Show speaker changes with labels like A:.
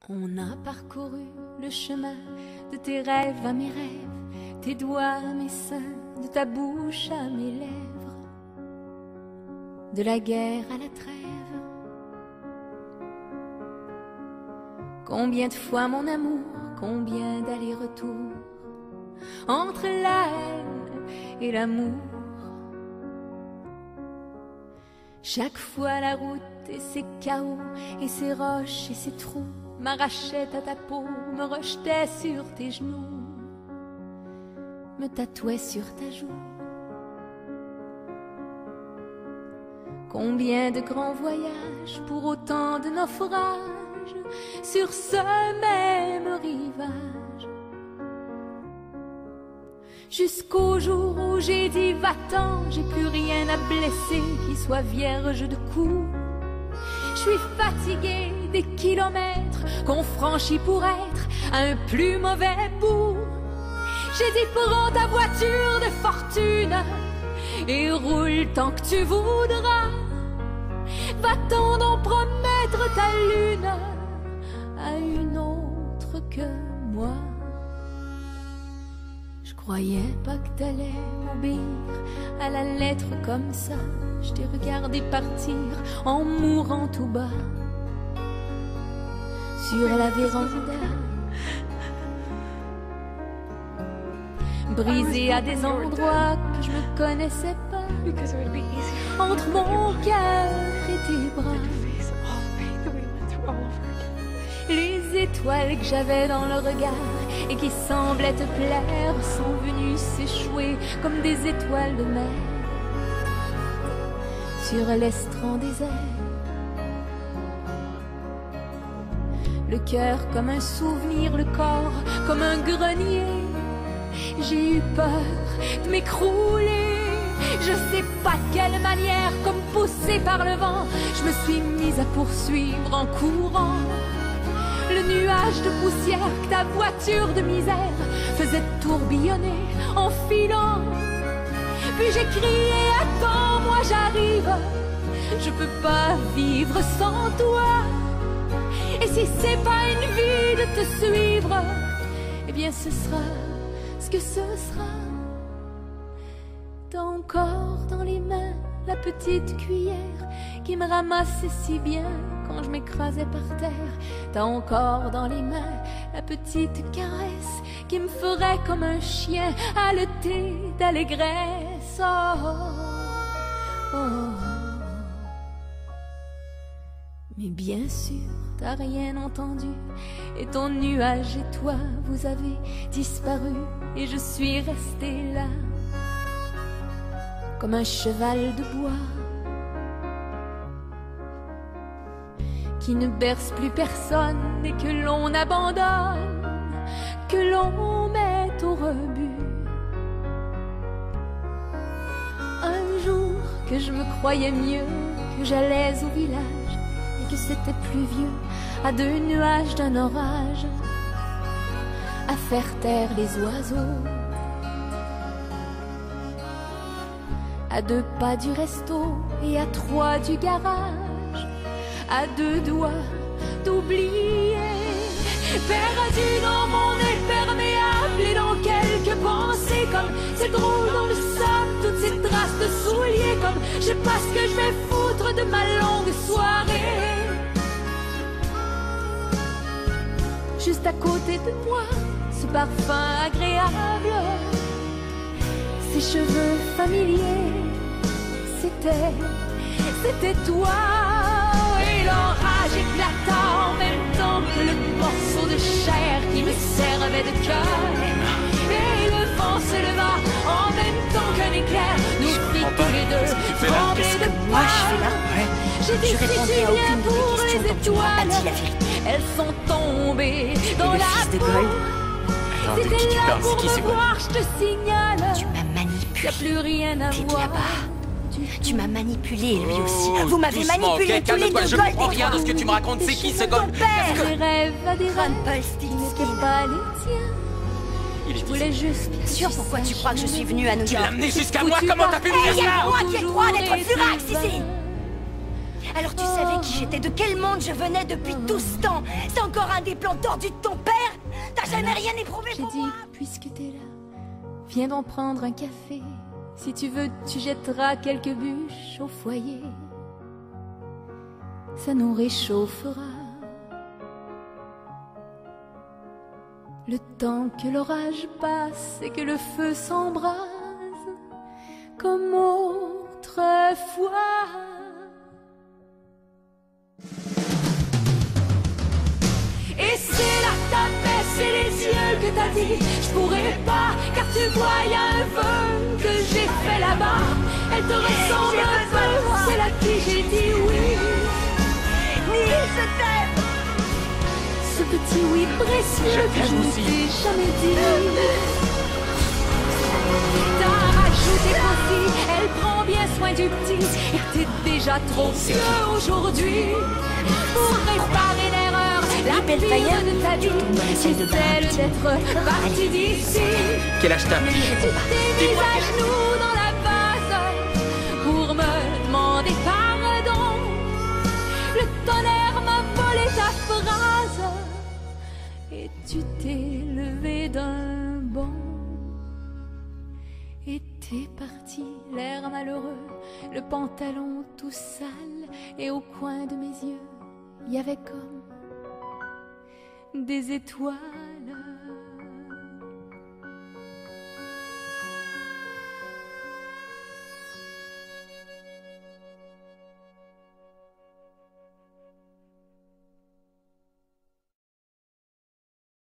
A: On a parcouru le chemin de tes rêves à mes rêves, tes doigts à mes seins, de ta bouche à mes lèvres, de la guerre à la trêve. Combien de fois mon amour, combien d'allers-retours entre la haine et l'amour. Chaque fois la route et ses chaos et ses roches et ses trous m'arrachait à ta peau, me rejetait sur tes genoux, me tatouait sur ta joue. Combien de grands voyages pour autant de naufrages sur ce même rivage, jusqu'au jour où j'ai dit va-t'en, j'ai plus rien à blesser qui soit vierge de coups. Je suis fatiguée des kilomètres qu'on franchit pour être à un plus mauvais bout. J'ai dit prends ta voiture de fortune et roule tant que tu voudras. Va-t'en donc promettre ta lune à une autre que moi. Je croyais pas que t'allais m'obéir à la lettre comme ça. Je t'ai regardé partir en mourant tout bas sur la véranda, brisée à des endroits que je ne connaissais pas, entre mon cœur et tes bras. Les étoiles que j'avais dans le regard et qui semblaient te plaire sont venues s'échouer comme des étoiles de mer sur l'estran désert. Le cœur comme un souvenir, le corps comme un grenier. J'ai eu peur de m'écrouler, je sais pas de quelle manière, comme poussée par le vent, je me suis mise à poursuivre en courant le nuage de poussière que ta voiture de misère faisait tourbillonner en filant. Puis j'ai crié attends, moi j'arrive, je peux pas vivre sans toi. Et si c'est pas une vie de te suivre, eh bien ce sera ce que ce sera. T'as encore dans les mains la petite cuillère qui me ramassait si bien quand je m'écrasais par terre. T'as encore dans les mains la petite caresse qui me ferait comme un chien haleter d'allégresse. Oh, oh, oh. Mais bien sûr, t'as rien entendu et ton nuage et toi, vous avez disparu et je suis restée là comme un cheval de bois qui ne berce plus personne et que l'on abandonne, que l'on met au rebut. Un jour que je me croyais mieux, que j'allais au village et que c'était pluvieux, à 2 nuages d'un orage, à faire taire les oiseaux, à 2 pas du resto et à 3 du garage, à 2 doigts d'oublier, perdu dans mon imperméable et dans quelques pensées, comme c'est drôle dans le sable, toutes ces traces de souliers, comme je sais pas ce que je vais foutre de ma longue soirée. Juste à côté de moi, ce parfum agréable, ces cheveux familiers, c'était toi. Et l'orage éclata en même temps que le morceau de chair qui me servait de cœur. Et le vent se leva en même temps qu'un éclair nous fit tous les deux trembler de peur.
B: Moi je fais là, ouais.
A: J'ai dit si tu viens pour les étoiles, elles sont tombées dans la peau. Si t'es là pour me voir, je te signale,
B: Tu m'as manipulé.
A: y'a plus rien à
B: T'étais
A: voir.
B: là-bas. Tu m'as manipulé, lui aussi.
C: Oh,
B: Vous m'avez
C: doucement,
B: manipulé
C: ok,
B: tous les deux.
C: calme-toi, je comprends rien de ce que tu me racontes. C'est qui ce gold?
A: Des rêves à des rêves qui
B: Rumpelstiltskin.
A: n'étaient pas les tiens.
C: Il est
A: Je voulais juste.
B: Bien sûr, pourquoi tu crois que je suis venue à New
C: Tu l'as
B: York?
C: amené jusqu'à
A: Où
C: moi,
A: tu
C: comment
A: vas?
C: t'as pu me
B: Eh,
C: dire
B: y a
C: ça?
B: moi qui ai le droit d'être furax ici. Alors tu savais qui j'étais, de quel monde je venais depuis tout ce temps. C'est encore un des plans tordus de ton père. T'as jamais rien éprouvé
A: J'ai
B: pour
A: dit,
B: moi.
A: puisque t'es là, viens donc prendre un café. Si tu veux, tu jetteras quelques bûches au foyer. Ça nous réchauffera. Le temps que l'orage passe et que le feu s'embrase comme autrefois. Et c'est là que t'as baissé les yeux que t'as dit je pourrais pas, car tu vois y a un vœu que j'ai fait là-bas. Elle te ressemble un peu, c'est là que j'ai dit oui.
B: Ni je t'aime.
A: Ce petit oui précieux que je ne t'ai jamais dit. T'as rajouté aussi, elle prend bien soin du petit. Et t'es déjà trop vieux aujourd'hui pour réparer l'erreur. La
B: belle
A: pire
B: failleur,
A: de ta vie, c'est celle d'être partie d'ici.
C: Quel âge t'as?
A: Tu t'es mise à genoux dans la vase pour me demander pardon. Le tonnerre m'a volé ta phrase et tu t'es levé d'un bond. Et t'es parti, l'air malheureux, le pantalon tout sale, et au coin de mes yeux, il y avait comme des étoiles.